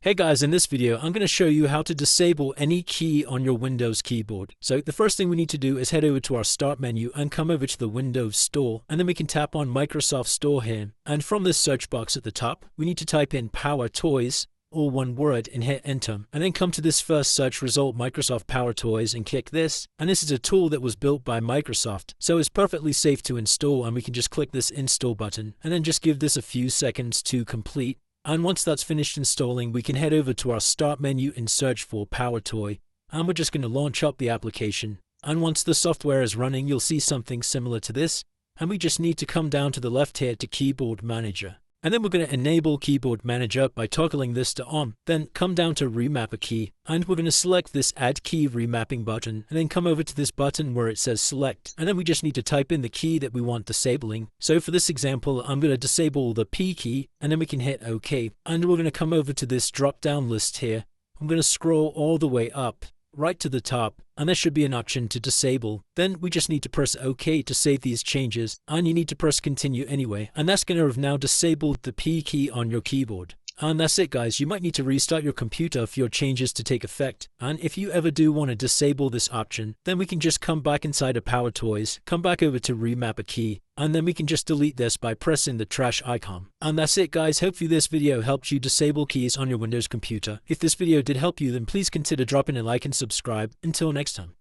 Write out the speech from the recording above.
Hey guys, in this video, I'm going to show you how to disable any key on your Windows keyboard. So the first thing we need to do is head over to our Start menu and come over to the Windows Store, and then we can tap on Microsoft Store here. And from this search box at the top, we need to type in Power Toys, all one word, and hit enter. And then come to this first search result, Microsoft Power Toys, and click this. And this is a tool that was built by Microsoft, so it's perfectly safe to install, and we can just click this install button and then just give this a few seconds to complete. And once that's finished installing, we can head over to our Start menu and search for PowerToy. And we're just going to launch up the application. And once the software is running, you'll see something similar to this. And we just need to come down to the left here to Keyboard Manager. And then we're going to enable Keyboard Manager by toggling this to on. Then come down to Remap a Key. And we're going to select this Add Key Remapping button. And then come over to this button where it says Select. And then we just need to type in the key that we want disabling. So for this example, I'm going to disable the P key. And then we can hit OK. And we're going to come over to this drop down list here. I'm going to scroll all the way up, right to the top, and there should be an option to disable. Then we just need to press OK to save these changes, and you need to press continue anyway, and that's going to have now disabled the P key on your keyboard. And that's it guys, you might need to restart your computer for your changes to take effect. And if you ever do want to disable this option, then we can just come back inside of Power Toys, come back over to Remap a Key, and then we can just delete this by pressing the trash icon. And that's it guys, hopefully this video helped you disable keys on your Windows computer. If this video did help you, then please consider dropping a like and subscribe. Until next time.